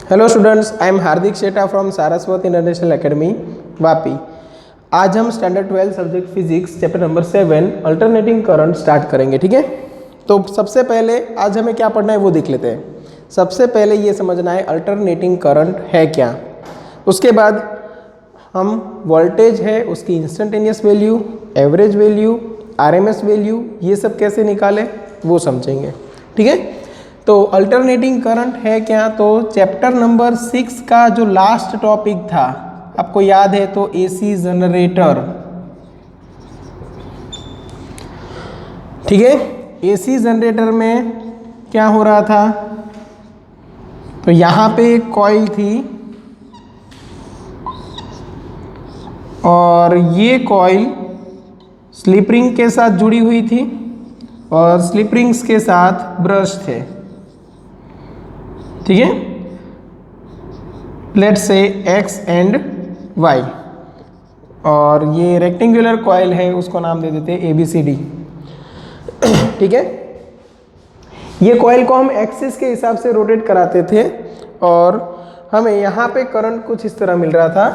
Hello students, I am Hardik Sheta from Saraswat International Academy Vapi. आज हम standard 12 subject physics chapter number 7 alternating current start करेंगे। ठीक है, तो सबसे पहले आज हमें क्या पढ़ना है वो देख लेते हैं। सबसे पहले ये समझना है अल्टरनेटिंग करंट है क्या। उसके बाद हम वोल्टेज है उसकी instantaneous value, average value, RMS value, ये सब कैसे निकालें वो समझेंगे। ठीक है, तो अल्टरनेटिंग करंट है क्या, तो चैप्टर नंबर 6 का जो लास्ट टॉपिक था आपको याद है तो एसी जनरेटर। ठीक है, एसी जनरेटर में क्या हो रहा था, तो यहां पे एक कॉइल थी और ये कॉइल स्लिप रिंग के साथ जुड़ी हुई थी और स्लिप रिंग्स के साथ ब्रश थे। ठीक है, let's say x and Y, और ये रेक्टेंगुलर कॉइल है उसको नाम दे देते हैं ABCD। ठीक है, ये कॉइल को हम एक्सिस के हिसाब से रोटेट कराते थे और हमें यहाँ पे करंट कुछ इस तरह मिल रहा था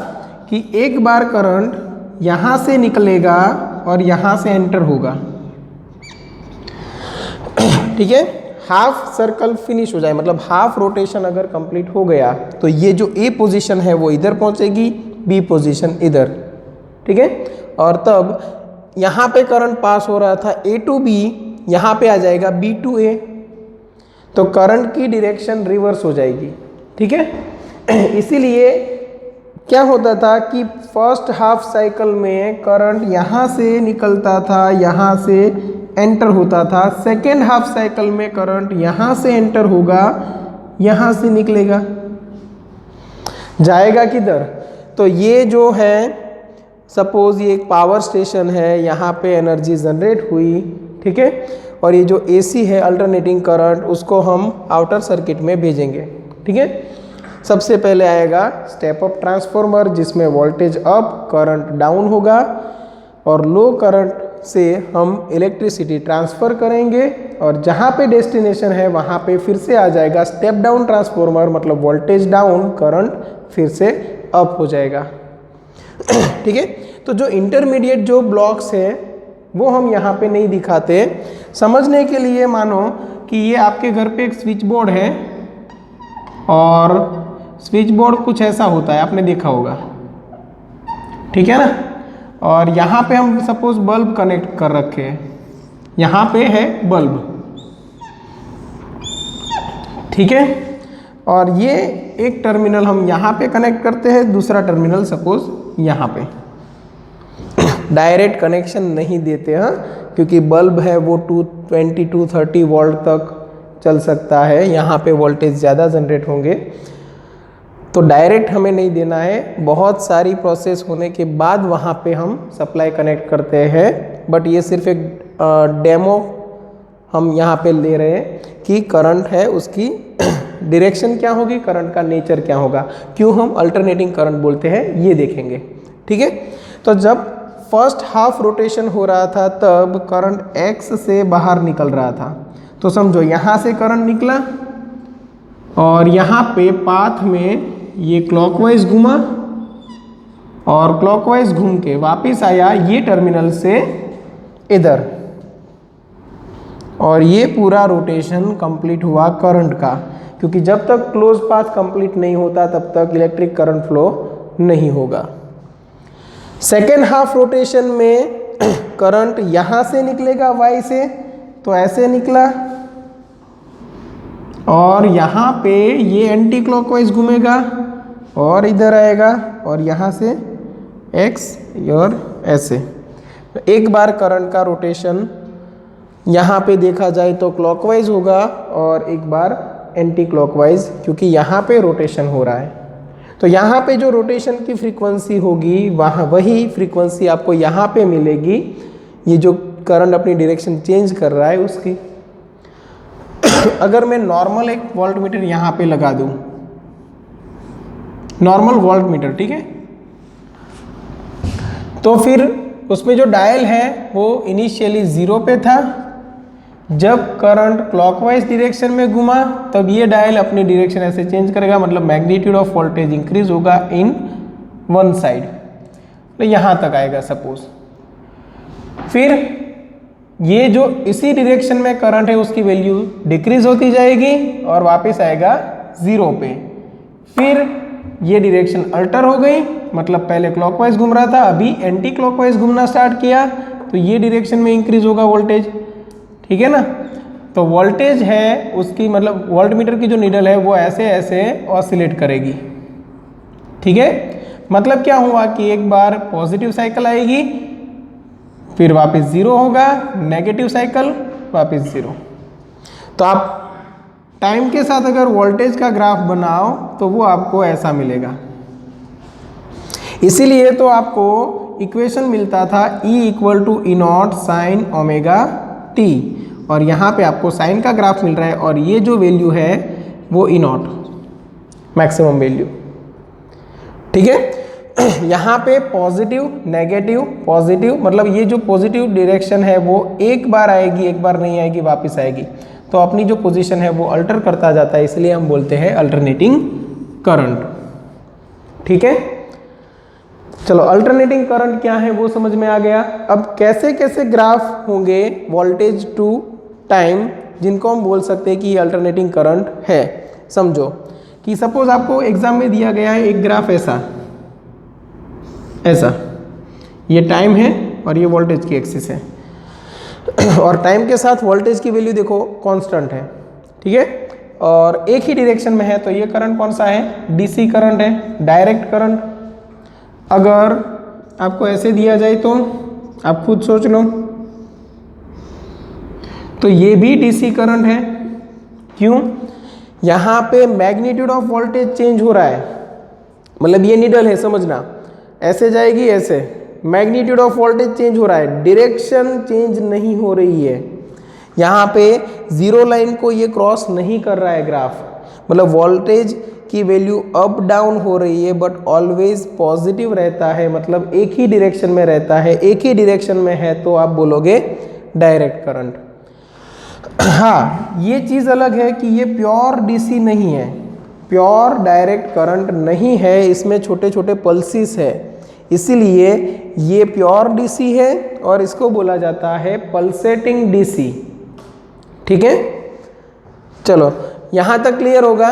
कि एक बार करंट यहाँ से निकलेगा और यहाँ से एंटर होगा। ठीक है, हाफ सर्कल फिनिश हो जाए, मतलब हाफ रोटेशन अगर कंप्लीट हो गया तो ये जो ए पोजीशन है वो इधर पहुंचेगी, बी पोजीशन इधर। ठीक है, और तब यहाँ पे करंट पास हो रहा था A to B, यहाँ पे आ जाएगा B to A, तो करंट की डायरेक्शन रिवर्स हो जाएगी। ठीक है, इसीलिए क्या होता था कि फर्स्ट हाफ साइकिल में करंट यहाँ से निकलता था, यहाँ से एंटर होता था। सेकेंड हाफ साइकिल में करंट यहाँ से एंटर होगा, यहाँ से निकलेगा, जाएगा किधर, तो ये जो है सपोज ये एक पावर स्टेशन है, यहाँ पे एनर्जी जनरेट हुई। ठीक है, और ये जो AC है अल्टरनेटिंग करंट उसको हम आउटर सर्किट में भेजेंगे। ठीक है, सबसे पहले आएगा स्टेप अप ट्रांसफॉर्मर जिसमें वोल्टेज अप करंट डाउन होगा और लो करंट से हम इलेक्ट्रिसिटी ट्रांसफ़र करेंगे और जहाँ पे डेस्टिनेशन है वहाँ पे फिर से आ जाएगा स्टेप डाउन ट्रांसफॉर्मर, मतलब वोल्टेज डाउन करंट फिर से अप हो जाएगा। ठीक है, तो जो इंटरमीडिएट जो ब्लॉक्स हैं वो हम यहाँ पे नहीं दिखाते। समझने के लिए मानो कि ये आपके घर पे एक स्विच बोर्ड है और स्विच बोर्ड कुछ ऐसा होता है, आपने देखा होगा। ठीक है ना, और यहाँ पे हम सपोज बल्ब कनेक्ट कर रखे हैं, यहाँ पे है बल्ब। ठीक है, और ये एक टर्मिनल हम यहाँ पे कनेक्ट करते हैं, दूसरा टर्मिनल सपोज यहाँ पे। डायरेक्ट कनेक्शन नहीं देते हैं क्योंकि बल्ब है वो 220 to 30 वोल्ट तक चल सकता है, यहाँ पे वोल्टेज ज़्यादा जनरेट होंगे, तो डायरेक्ट हमें नहीं देना है। बहुत सारी प्रोसेस होने के बाद वहाँ पे हम सप्लाई कनेक्ट करते हैं, बट ये सिर्फ एक डेमो हम यहाँ पे ले रहे हैं कि करंट है उसकी डायरेक्शन क्या होगी, करंट का नेचर क्या होगा, क्यों हम अल्टरनेटिंग करंट बोलते हैं ये देखेंगे। ठीक है, तो जब फर्स्ट हाफ रोटेशन हो रहा था तब करंट X से बाहर निकल रहा था, तो समझो यहाँ से करंट निकला और यहाँ पे पाथ में ये क्लॉकवाइज घूमा और क्लॉकवाइज घूम के वापस आया ये टर्मिनल से इधर, और ये पूरा रोटेशन कंप्लीट हुआ करंट का, क्योंकि जब तक क्लोज पाथ कंप्लीट नहीं होता तब तक इलेक्ट्रिक करंट फ्लो नहीं होगा। सेकेंड हाफ रोटेशन में करंट यहाँ से निकलेगा Y से, तो ऐसे निकला और यहाँ पे ये एंटी क्लॉकवाइज घूमेगा और इधर आएगा और यहाँ से X और ऐसे। एक बार करंट का रोटेशन यहाँ पे देखा जाए तो क्लॉकवाइज होगा और एक बार एंटी क्लॉकवाइज, क्योंकि यहाँ पे रोटेशन हो रहा है। तो यहाँ पे जो रोटेशन की फ्रीक्वेंसी होगी वहाँ वही फ्रीक्वेंसी आपको यहाँ पे मिलेगी, ये जो करंट अपनी डायरेक्शन चेंज कर रहा है उसकी। अगर मैं नॉर्मल एक वोल्ट मीटर यहाँ पे लगा दूँ, नॉर्मल वोल्ट मीटर, ठीक है, तो फिर उसमें जो डायल है वो इनिशियली 0 पे था, जब करंट क्लॉकवाइज डायरेक्शन में घुमा तब ये डायल अपनी डायरेक्शन ऐसे चेंज करेगा, मतलब मैग्नीट्यूड ऑफ वोल्टेज इंक्रीज होगा इन वन साइड, तो यहाँ तक आएगा सपोज। फिर ये जो इसी डायरेक्शन में करंट है उसकी वैल्यू डिक्रीज होती जाएगी और वापस आएगा 0 पे। फिर ये डायरेक्शन अल्टर हो गई, मतलब पहले क्लॉकवाइज घूम रहा था, अभी एंटी क्लॉकवाइज घूमना स्टार्ट किया, तो ये डायरेक्शन में इंक्रीज होगा वोल्टेज, ठीक है ना। तो वोल्टेज है उसकी, मतलब वोल्टमीटर की जो नीडल है वो ऐसे ऐसे ऑसिलेट करेगी, ठीक है। मतलब क्या हुआ कि एक बार पॉजिटिव साइकिल आएगी, फिर वापस 0 होगा, नेगेटिव साइकिल वापस 0। तो आप टाइम के साथ अगर वोल्टेज का ग्राफ बनाओ तो वो आपको ऐसा मिलेगा। इसीलिए तो आपको इक्वेशन मिलता था E equal to E naught sine omega t, और यहाँ पे आपको साइन का ग्राफ मिल रहा है और ये जो वैल्यू है वो ई नॉट मैक्सिमम वैल्यू, ठीक है। यहाँ पे पॉजिटिव नेगेटिव पॉजिटिव, मतलब ये जो पॉजिटिव डायरेक्शन है वो एक बार आएगी, एक बार नहीं आएगी, वापस आएगी, तो अपनी जो पोजीशन है वो अल्टर करता जाता है, इसलिए हम बोलते हैं अल्टरनेटिंग करंट, ठीक है। चलो अल्टरनेटिंग करंट क्या है वो समझ में आ गया। अब कैसे कैसे ग्राफ होंगे वोल्टेज टू टाइम जिनको हम बोल सकते हैं कि ये अल्टरनेटिंग करंट है। समझो कि सपोज आपको एग्जाम में दिया गया है एक ग्राफ ऐसा ऐसा, ये टाइम है और ये वोल्टेज की एक्सिस है, और टाइम के साथ वोल्टेज की वैल्यू देखो कांस्टेंट है, ठीक है, और एक ही डायरेक्शन में है, तो ये करंट कौन सा है, डीसी करंट है, डायरेक्ट करंट। अगर आपको ऐसे दिया जाए तो आप खुद सोच लो, तो ये भी डीसी करंट है। क्यों? यहाँ पे मैग्नीट्यूड ऑफ वोल्टेज चेंज हो रहा है, मतलब ये नीडल है, समझना, ऐसे जाएगी ऐसे, मैग्नीट्यूड ऑफ वोल्टेज चेंज हो रहा है, डायरेक्शन चेंज नहीं हो रही है। यहाँ पे जीरो लाइन को ये क्रॉस नहीं कर रहा है ग्राफ, मतलब वोल्टेज की वैल्यू अप डाउन हो रही है बट ऑलवेज पॉजिटिव रहता है, मतलब एक ही डायरेक्शन में रहता है, एक ही डायरेक्शन में है, तो आप बोलोगे डायरेक्ट करंट। हाँ, ये चीज़ अलग है कि ये प्योर डीसी नहीं है, प्योर डायरेक्ट करंट नहीं है, इसमें छोटे छोटे पल्सेस है, इसीलिए ये प्योर डीसी है और इसको बोला जाता है पल्सेटिंग डीसी, ठीक है। चलो यहाँ तक क्लियर होगा।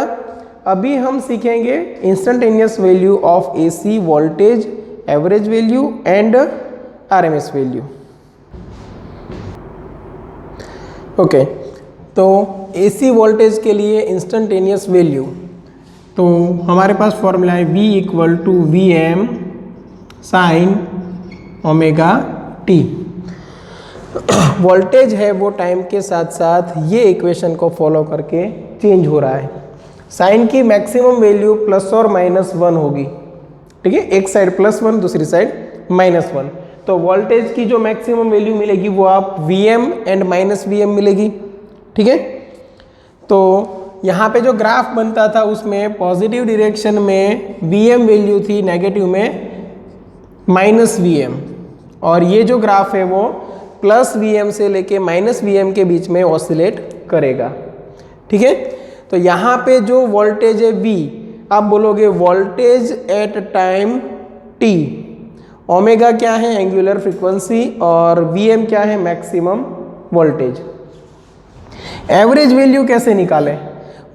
अभी हम सीखेंगे instantaneous value of AC voltage, average value and RMS value. Okay, तो एसी वोल्टेज के लिए इंस्टेंटेनियस वैल्यू, तो हमारे पास फॉर्मूला है V equal to V M sine omega t. Voltage है वो टाइम के साथ साथ ये इक्वेशन को फॉलो करके चेंज हो रहा है। साइन की मैक्सिमम वैल्यू प्लस और माइनस 1 होगी, ठीक है, एक साइड प्लस 1 दूसरी साइड -1, तो वोल्टेज की जो मैक्सिमम वैल्यू मिलेगी वो आप Vm एंड माइनस Vm मिलेगी, ठीक है। तो यहाँ पे जो ग्राफ बनता था उसमें पॉजिटिव डायरेक्शन में Vm वैल्यू थी, नेगेटिव में -Vm, और ये जो ग्राफ है वो प्लस Vm से लेके -Vm के बीच में ऑसिलेट करेगा, ठीक है। तो यहाँ पे जो वोल्टेज है V, आप बोलोगे voltage at time t, omega क्या है, एंगुलर फ्रीक्वेंसी, और Vm क्या है, मैक्सिमम वोल्टेज। एवरेज वैल्यू कैसे निकालें?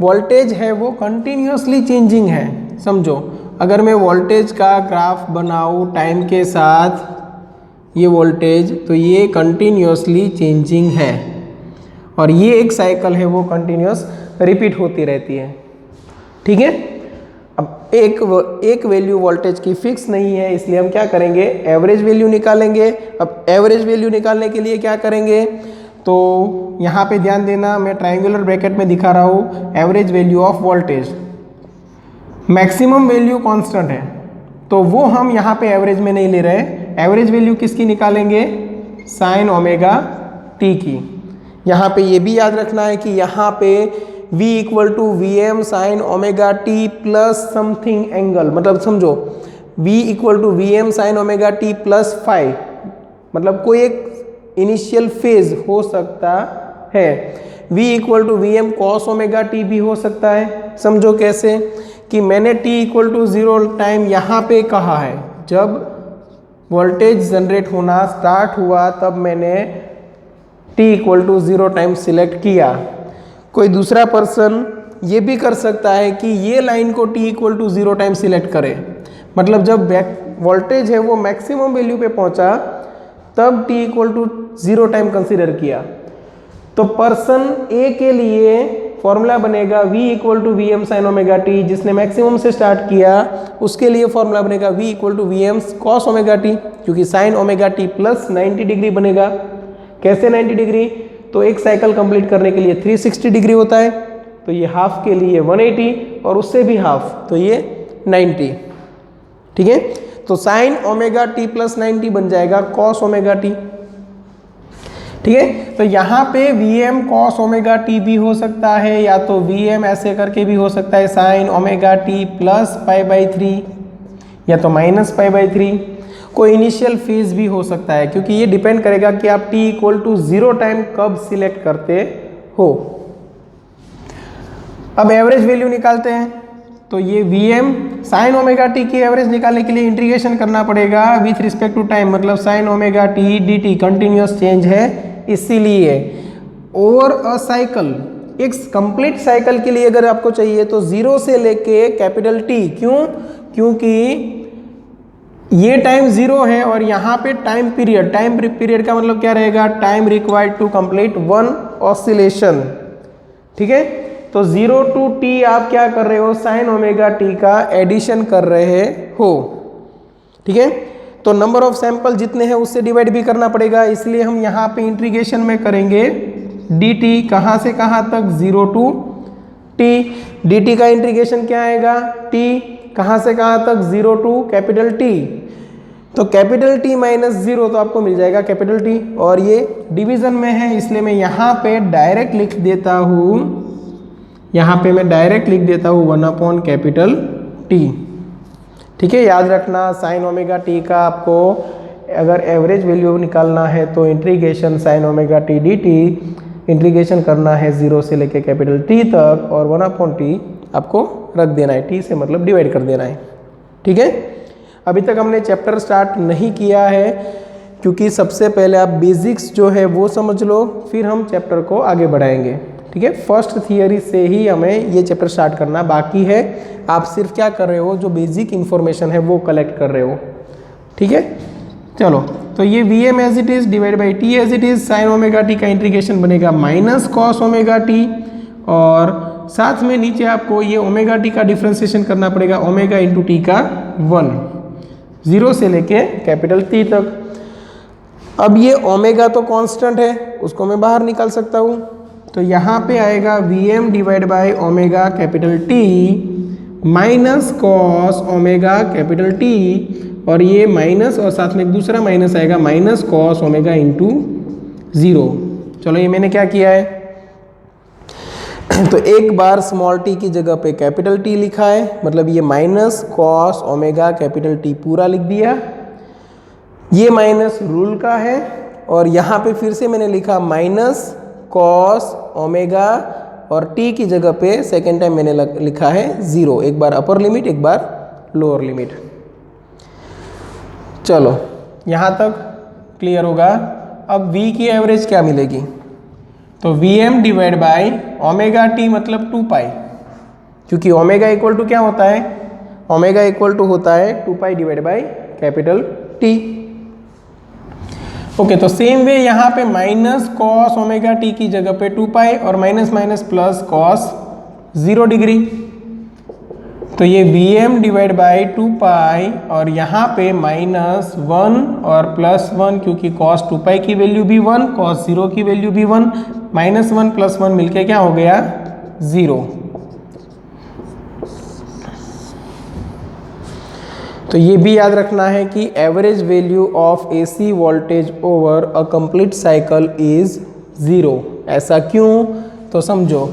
वोल्टेज है वो कंटिन्यूसली चेंजिंग है, समझो, अगर मैं वोल्टेज का ग्राफ बनाऊँ टाइम के साथ ये वोल्टेज, तो ये कंटिन्यूसली चेंजिंग है, और ये एक साइकिल है वो कंटिन्यूस रिपीट होती रहती है, ठीक है। अब एक वैल्यू वोल्टेज की फिक्स नहीं है, इसलिए हम क्या करेंगे, एवरेज वैल्यू निकालेंगे। अब एवरेज वैल्यू निकालने के लिए क्या करेंगे, तो यहाँ पे ध्यान देना, मैं ट्रायंगुलर ब्रैकेट में दिखा रहा हूँ average value of voltage, maximum value constant है, तो वो हम यहाँ पे एवरेज में नहीं ले रहे। एवरेज वैल्यू किसकी निकालेंगे, साइन ओमेगा टी की। यहाँ पे ये भी याद रखना है कि यहाँ पे V equal to V M sine omega T plus something angle, मतलब समझो V equal to V M sine omega T plus 5, मतलब कोई एक इनिशियल फेज हो सकता है। v equal to V M cos omega t भी हो सकता है। समझो कैसे कि मैंने t इक्वल टू 0 टाइम यहाँ पे कहा है, जब वोल्टेज जनरेट होना स्टार्ट हुआ तब मैंने t equal to 0 time select किया। कोई दूसरा पर्सन ये भी कर सकता है कि ये लाइन को t equal to 0 time select करे, मतलब जब वोल्टेज है वो मैक्सिमम वैल्यू पे पहुंचा तब t equal to 0 time consider किया। तो पर्सन ए के लिए फॉर्मूला बनेगा v equal to V M sine omega T, जिसने मैक्सिमम से स्टार्ट किया उसके लिए फॉर्मूला बनेगा v equal to V M cos omega T, क्योंकि sine omega T plus 90 degree बनेगा। कैसे 90 डिग्री? तो एक साइकिल कंप्लीट करने के लिए 360 डिग्री होता है, तो ये हाफ के लिए 180 और उससे भी हाफ तो ये 90। ठीक है, तो साइन ओमेगा टी प्लस 90 बन जाएगा कॉस ओमेगा टी। ठीक है, तो यहाँ पे V M cos omega t भी हो सकता है, या तो वी एम ऐसे करके भी हो सकता है साइन ओमेगा टी प्लस π/3 या तो माइनस π/3। कोई इनिशियल फेज भी हो सकता है, क्योंकि ये डिपेंड करेगा कि आप t इक्वल टू 0 टाइम कब सिलेक्ट करते हो। अब एवरेज वैल्यू निकालते हैं, तो ये V M sine omega t की एवरेज निकालने के लिए इंटीग्रेशन करना पड़ेगा विथ रिस्पेक्ट टू टाइम, मतलब sine omega t d t continuous change है इसीलिए। ओवर अ साइकिल, एक कंप्लीट साइकिल के लिए अगर आपको चाहिए तो 0 से लेके कैपिटल टी, क्यों? क्योंकि ये टाइम 0 है और यहाँ पे टाइम पीरियड का मतलब क्या रहेगा? Time required to complete one oscillation. ठीक है, तो 0 टू t आप क्या कर रहे हो? साइन ओमेगा टी का एडिशन कर रहे हो। ठीक है, तो नंबर ऑफ सैंपल जितने हैं उससे डिवाइड भी करना पड़ेगा, इसलिए हम यहाँ पे इंटीग्रेशन में करेंगे dt कहाँ से कहाँ तक? 0 टू t। dt का इंटीग्रेशन क्या आएगा? t कहाँ से कहाँ तक? 0 टू कैपिटल T। तो कैपिटल T माइनस 0 तो आपको मिल जाएगा कैपिटल T, और ये डिवीजन में है इसलिए मैं यहाँ पे डायरेक्ट लिख देता हूँ, यहाँ पे मैं डायरेक्ट लिख देता हूँ 1 कैपिटल T। ठीक है, याद रखना साइन ओमेगा टी का आपको अगर एवरेज वैल्यू निकालना है तो integration sign omega t d T integration करना है 0 से लेके कैपिटल T तक, और 1/T आपको रख देना है, T से मतलब डिवाइड कर देना है। ठीक है, अभी तक हमने चैप्टर स्टार्ट नहीं किया है, क्योंकि सबसे पहले आप बेसिक्स जो है वो समझ लो, फिर हम चैप्टर को आगे बढ़ाएंगे। ठीक है, फर्स्ट थियरी से ही हमें ये चैप्टर स्टार्ट करना बाकी है। आप सिर्फ क्या कर रहे हो? जो बेसिक इन्फॉर्मेशन है वो कलेक्ट कर रहे हो। ठीक है, चलो, तो ये V m as it is divide by t as it is, sine omega t का इंटीग्रेशन बनेगा माइनस कॉस ओमेगा टी, और साथ में नीचे आपको ये ओमेगा टी का डिफ्रेंसिएशन करना पड़ेगा ओमेगा इंटू टी का 1, 0 से लेके कैपिटल T तक। अब ये ओमेगा तो कांस्टेंट है, उसको मैं बाहर निकाल सकता हूँ, तो यहाँ पे आएगा V m divide by omega capital T minus cos omega capital T, और ये माइनस और साथ में एक दूसरा माइनस आएगा माइनस कॉस ओमेगा इंटू 0। चलो, ये मैंने क्या किया है तो एक बार स्मॉल t की जगह पे कैपिटल T लिखा है, मतलब ये minus cos omega capital T पूरा लिख दिया। ये माइनस रूल का है, और यहाँ पे फिर से मैंने लिखा माइनस कॉस ओमेगा, और t की जगह पे सेकेंड टाइम मैंने लिखा है 0, एक बार अपर लिमिट एक बार लोअर लिमिट। चलो, यहाँ तक क्लियर होगा। अब v की एवरेज क्या मिलेगी? तो V m divide by omega t मतलब 2 पाई, क्योंकि ओमेगा इक्वल टू क्या होता है? ओमेगा इक्वल टू होता है 2 pi divide by capital T। Okay, तो सेम वे यहाँ पे माइनस कॉस ओमेगा टी की जगह पे 2 पाई और minus minus plus cos 0 degree, तो ये वी एम डिवाइड बाई 2 पाई और यहाँ पे माइनस 1 और प्लस 1, क्योंकि कॉस 2 पाई की वैल्यू भी 1, कॉस 0 की वैल्यू भी 1, माइनस 1 प्लस 1 मिलके क्या हो गया? 0। तो ये भी याद रखना है कि average value of AC voltage over a complete cycle is 0। ऐसा क्यों? तो समझो,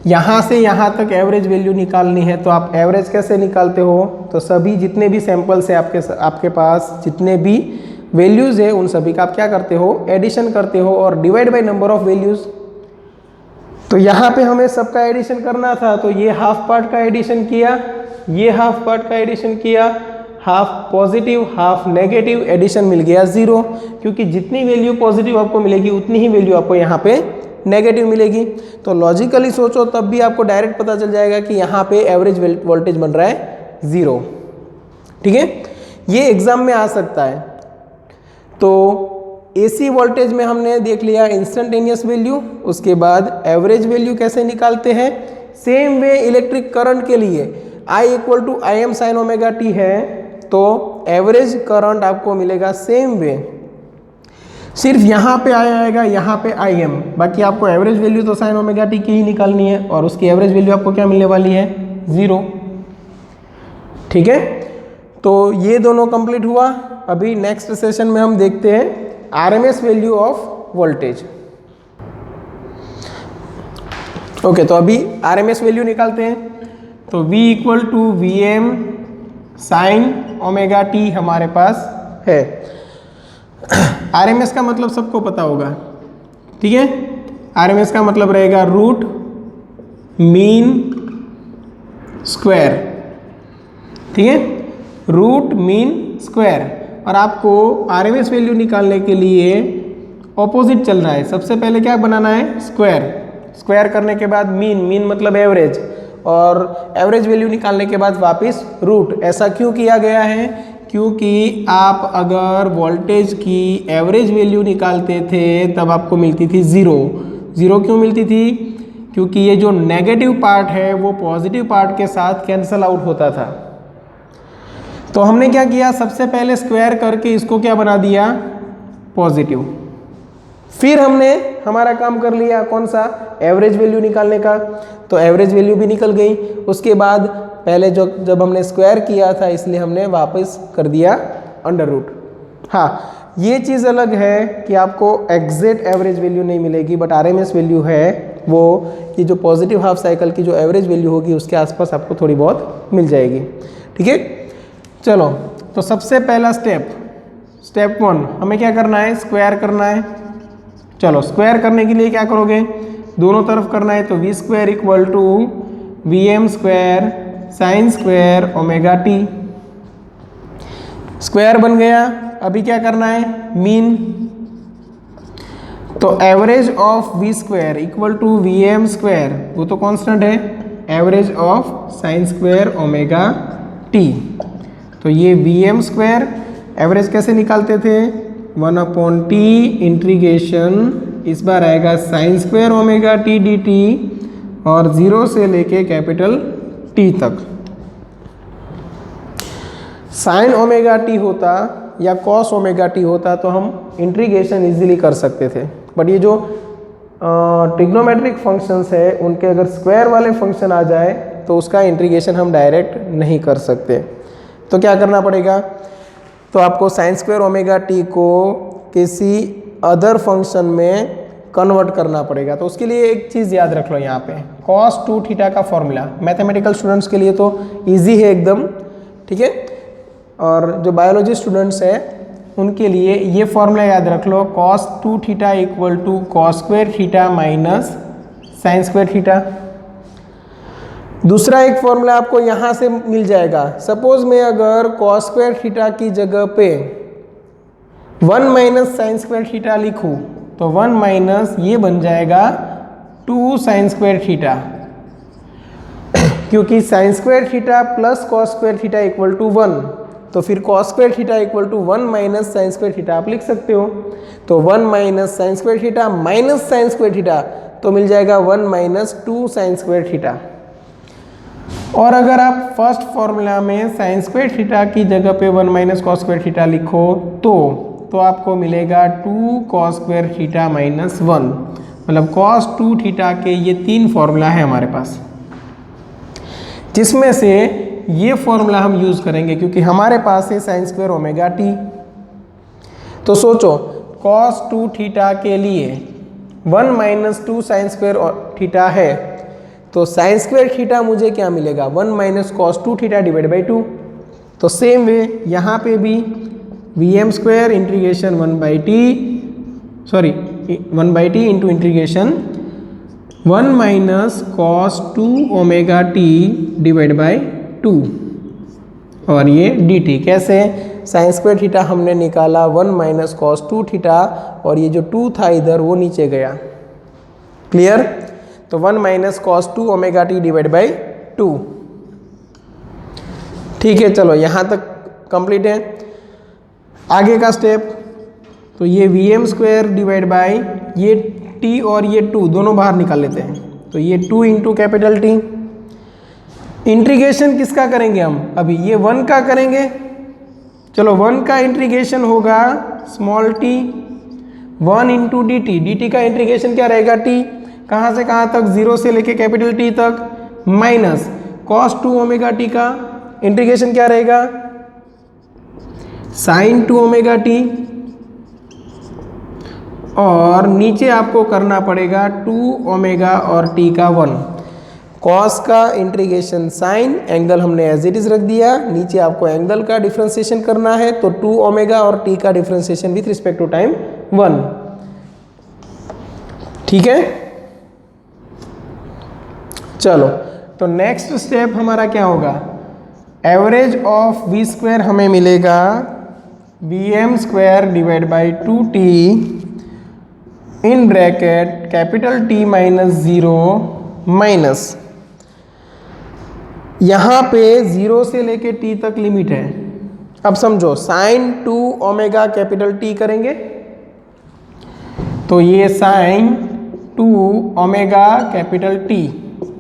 यहाँ से यहाँ तक एवरेज वैल्यू निकालनी है, तो आप एवरेज कैसे निकालते हो? तो सभी जितने भी सैंपल्स है आपके पास, जितने भी वैल्यूज़ है उन सभी का आप क्या करते हो? एडिशन करते हो और divide by number of values. तो यहाँ पे हमें सबका एडिशन करना था, तो ये हाफ पार्ट का एडिशन किया, ये हाफ पार्ट का एडिशन किया, half positive half negative, addition मिल गया 0, क्योंकि जितनी वैल्यू पॉजिटिव आपको मिलेगी उतनी ही वैल्यू आपको यहाँ पे नेगेटिव मिलेगी। तो लॉजिकली सोचो तब भी आपको डायरेक्ट पता चल जाएगा कि यहाँ पे एवरेज वोल्टेज बन रहा है 0। ठीक है, ये एग्जाम में आ सकता है। तो एसी वोल्टेज में हमने देख लिया इंस्टेंटेनियस वैल्यू, उसके बाद एवरेज वैल्यू कैसे निकालते हैं। सेम वे इलेक्ट्रिक करंट के लिए I equal to I m sine omega t है, तो एवरेज करंट आपको मिलेगा सेम वे, सिर्फ यहाँ पे आएगा, यहाँ पे आई एम, बाकी आपको एवरेज वैल्यू तो साइन ओमेगा टी की ही निकालनी है, और उसकी एवरेज वैल्यू आपको क्या मिलने वाली है 0। ठीक है, तो ये दोनों कंप्लीट हुआ। अभी नेक्स्ट सेशन में हम देखते हैं RMS value of voltage. Okay, तो अभी आरएमएस वैल्यू निकालते हैं। तो V equal to V M sine omega t हमारे पास है। आरएमएस का मतलब सबको पता होगा, ठीक है। आरएमएस का मतलब रहेगा रूट मीन स्क्वायर, ठीक है, रूट मीन स्क्वायर। और आपको आरएमएस वैल्यू निकालने के लिए ऑपोजिट चल रहा है। सबसे पहले क्या बनाना है, स्क्वायर, स्क्वायर करने के बाद मीन, मीन मतलब एवरेज, और एवरेज वैल्यू निकालने के बाद वापस रूट। ऐसा क्यों किया गया है, क्योंकि आप अगर वोल्टेज की एवरेज वैल्यू निकालते थे तब आपको मिलती थी 0। 0 क्यों मिलती थी, क्योंकि ये जो नेगेटिव पार्ट है वो पॉजिटिव पार्ट के साथ कैंसल आउट होता था। तो हमने क्या किया, सबसे पहले स्क्वायर करके इसको क्या बना दिया, पॉजिटिव। फिर हमने हमारा काम कर लिया कौन सा, एवरेज वैल्यू निकालने का। तो एवरेज वैल्यू भी निकल गई। उसके बाद पहले जब हमने स्क्वायर किया था इसलिए हमने वापस कर दिया अंडर रूट। हाँ, ये चीज़ अलग है कि आपको एग्जैक्ट एवरेज वैल्यू नहीं मिलेगी, बट आरएमएस वैल्यू है वो, ये जो पॉजिटिव हाफ साइकिल की जो एवरेज वैल्यू होगी उसके आसपास आपको थोड़ी बहुत मिल जाएगी। ठीक है, चलो, तो सबसे पहला स्टेप 1 हमें क्या करना है, स्क्वायर करना है। चलो, स्क्वायर करने के लिए क्या करोगे, दोनों तरफ करना है। तो V square equal to V m square sine square omega t, square बन गया। अभी क्या करना है, मीन। तो average of V square equal to V m square, वो तो कांस्टेंट है, average of sine square omega t. तो ये वी एम स्क्वायर एवरेज कैसे निकालते थे, 1/t इंटीग्रेशन, इस बार आएगा sign square omega t d T, और 0 से लेके कैपिटल T तक। साइन ओमेगा टी होता या कॉस ओमेगा टी होता तो हम इंटीग्रेशन इजीली कर सकते थे, बट ये जो ट्रिग्नोमेट्रिक फंक्शंस है उनके अगर स्क्वायर वाले फंक्शन आ जाए तो उसका इंटीग्रेशन हम डायरेक्ट नहीं कर सकते। तो क्या करना पड़ेगा, तो आपको साइन स्क्वायर ओमेगा टी को किसी अदर फंक्शन में कन्वर्ट करना पड़ेगा। तो उसके लिए एक चीज़ याद रख लो, यहाँ पे cos 2 थीटा का फॉर्मूला मैथमेटिकल स्टूडेंट्स के लिए तो इजी है एकदम, ठीक है, और जो बायोलॉजी स्टूडेंट्स हैं उनके लिए ये फॉर्मूला याद रख लो, cos 2 theta equal to cos square theta minus sine square theta. दूसरा एक फॉर्मूला आपको यहाँ से मिल जाएगा। सपोज मैं अगर कॉस स्क्वायर थीटा की जगह पे 1 माइनस साइन स्क्वायर थीटा लिखूँ तो 1 माइनस ये बन जाएगा 2 साइन स्क्वायर थीटा, क्योंकि sine square theta plus cos square theta equal to 1, तो फिर cos square theta equal to 1 minus sine square theta आप लिख सकते हो। तो 1 minus sine square theta minus sine square theta तो मिल जाएगा 1 माइनस 2 साइन स्क्वायर थीटा। और अगर आप फर्स्ट फॉर्मूला में साइन स्क्वायर थीटा की जगह पे 1 माइनस कॉस स्क्वायर थीटा लिखो तो आपको मिलेगा 2 कॉस स्क्वायर थीटा माइनस 1, मतलब कॉस 2 थीटा के ये 3 फॉर्मूला है हमारे पास, जिसमें से ये फॉर्मूला हम यूज़ करेंगे क्योंकि हमारे पास है साइन स्क्वायर ओमेगा टी। तो सोचो कॉस 2 थीटा के लिए 1 माइनस 2 साइन स्क्वायर थीटा है, तो साइन स्क्वायर थीटा मुझे क्या मिलेगा, 1 minus cos 2 theta divide by 2। तो सेम वे यहाँ पे भी V m square integration 1 by t into integration 1 minus cos 2 omega t divide by 2 और ये डी टी। कैसे? साइन स्क्वायर थीटा हमने निकाला 1 माइनस कॉस 2 थीटा और ये जो 2 था इधर वो नीचे गया। क्लियर? तो 1 minus cos 2 omega t divide by 2। ठीक है, चलो यहाँ तक कंप्लीट है। आगे का स्टेप, तो ये V m square divide by ये टी और ये 2 दोनों बाहर निकाल लेते हैं। तो ये 2 इंटू कैपिटल टी। इंटीग्रेशन किसका करेंगे हम? अभी ये 1 का करेंगे। चलो 1 का इंटीग्रेशन होगा small T 1 into D T. D T का इंटीग्रेशन क्या रहेगा? टी कहाँ से कहाँ तक? 0 से लेके कैपिटल टी तक माइनस कॉस 2 ओमेगा टी का इंटीग्रेशन क्या रहेगा? साइन 2 ओमेगा टी और नीचे आपको करना पड़ेगा 2 ओमेगा और टी का 1। कॉस का इंटीग्रेशन साइन, एंगल हमने एज इट इज रख दिया, नीचे आपको एंगल का डिफरेंशिएशन करना है तो 2 ओमेगा और टी का differentiation with respect to time 1। ठीक है, चलो तो नेक्स्ट स्टेप हमारा क्या होगा? एवरेज ऑफ वी स्क्वायर हमें मिलेगा V m square divide by 2t in bracket capital T minus 0 minus, यहाँ पे 0 से लेके t तक लिमिट है। अब समझो साइन 2 ओमेगा कैपिटल T करेंगे तो ये sine 2 omega capital T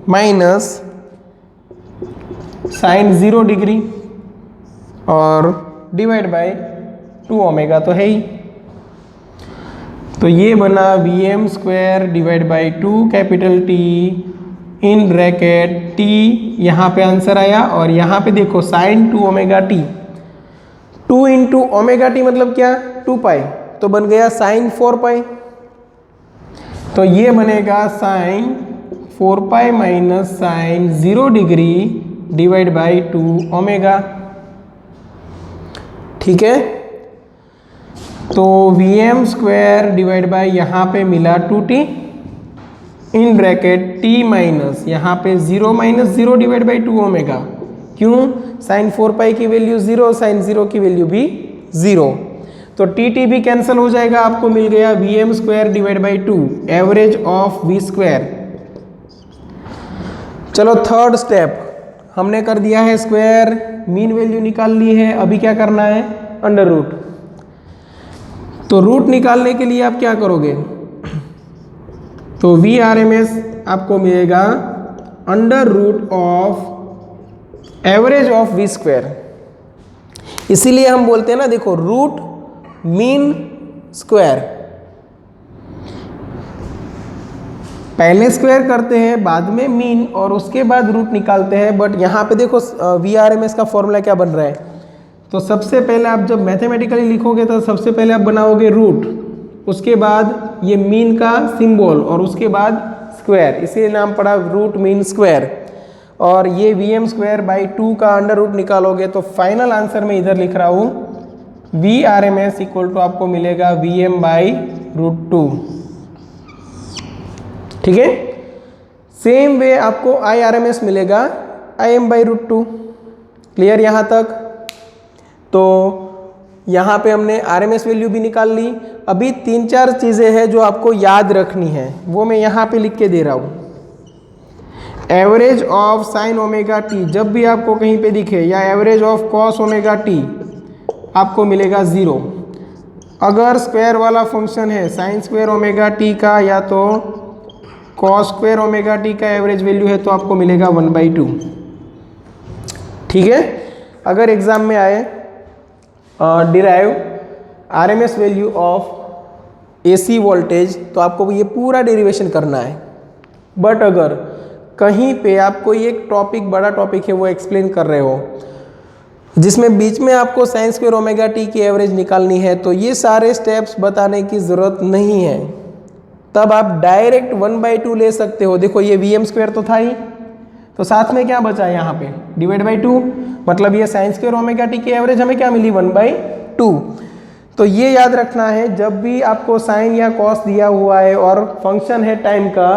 minus sine 0 degree और डिवाइड बाय 2 ओमेगा तो है ही। तो ये बना V m square divide by 2 capital T in bracket T, यहाँ पे आंसर आया और यहाँ पे देखो sine 2 omega t. 2 into omega t मतलब क्या? 2 पाई, तो बन गया साइन 4 पाई। तो ये बनेगा sine 4 pi minus sine 0 degree divide by 2 omega. ठीक है, तो V m square divide by यहाँ पे मिला 2t in bracket t minus यहाँ पे 0 माइनस 0 डिवाइड बाई 2 ओमेगा। क्यों? साइन 4 पाई की वैल्यू 0, साइन 0 की वैल्यू भी 0, तो टी भी कैंसिल हो जाएगा। आपको मिल गया V m square divide by 2 average of V square. चलो थर्ड स्टेप हमने कर दिया है स्क्वायर, मीन वैल्यू निकाल ली है। अभी क्या करना है? Under root. तो रूट निकालने के लिए आप क्या करोगे? तो वी आर एम एस आपको मिलेगा under root of average of V square. इसीलिए हम बोलते हैं ना, देखो रूट मीन स्क्वायर, पहले स्क्वायर करते हैं बाद में मीन और उसके बाद रूट निकालते हैं। बट यहाँ पे देखो वी आर एम एस का फॉर्मूला क्या बन रहा है? तो सबसे पहले आप जब मैथमेटिकली लिखोगे तो सबसे पहले आप बनाओगे रूट, उसके बाद ये मीन का सिंबल और उसके बाद स्क्वायर, इसीलिए नाम पड़ा रूट मीन स्क्वायर। और ये वी एम स्क्वायर बाई 2 का अंडर रूट निकालोगे तो फाइनल आंसर में इधर लिख रहा हूँ V R M S equal to आपको मिलेगा वी एम बाई रूट 2। ठीक है, सेम वे आपको आई आर एम एस मिलेगा I m by root 2। Clear यहाँ तक? तो यहाँ पे हमने आर एम एस वैल्यू भी निकाल ली। अभी 3-4 चीज़ें हैं जो आपको याद रखनी है, वो मैं यहाँ पे लिख के दे रहा हूँ। Average of sign omega T जब भी आपको कहीं पे दिखे, या average of cos omega T आपको मिलेगा 0। अगर स्क्वायर वाला फंक्शन है साइन स्क्वायर ओमेगा टी का या तो कॉस स्क्वायर ओमेगा टी का एवरेज वैल्यू है तो आपको मिलेगा 1/2। ठीक है, अगर एग्जाम में आए derive RMS value of AC voltage तो आपको ये पूरा डेरिवेशन करना है। बट अगर कहीं पे आप कोई एक टॉपिक, बड़ा टॉपिक है वो एक्सप्लेन कर रहे हो जिसमें बीच में आपको साइन स्क्वायर ओमेगा टी की एवरेज निकालनी है, तो ये सारे स्टेप्स बताने की ज़रूरत नहीं है। तब आप डायरेक्ट 1/2 ले सकते हो। देखो ये वी एम स्क्वायर तो था ही, तो साथ में क्या बचा है यहाँ पे? डिवाइड बाई 2, मतलब ये साइन स्क्वायर ओमेगा टी की एवरेज हमें क्या मिली? 1/2। तो ये याद रखना है, जब भी आपको साइन या कॉस दिया हुआ है और फंक्शन है टाइम का,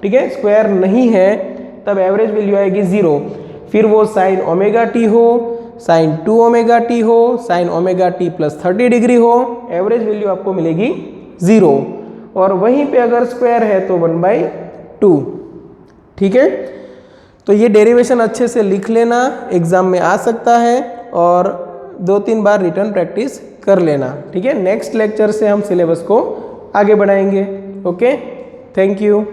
ठीक है, स्क्वायर नहीं है तब एवरेज वैल्यू आएगी 0। फिर वो साइन ओमेगा टी हो, साइन 2 ओमेगा टी हो, sign omega T plus 30 degree हो, एवरेज वैल्यू आपको मिलेगी 0। और वहीं पे अगर स्क्वायर है तो 1/2। ठीक है, तो ये डेरिवेशन अच्छे से लिख लेना, एग्जाम में आ सकता है, और 2-3 बार रिटर्न प्रैक्टिस कर लेना। ठीक है, नेक्स्ट लेक्चर से हम सिलेबस को आगे बढ़ाएंगे। Okay, thank you.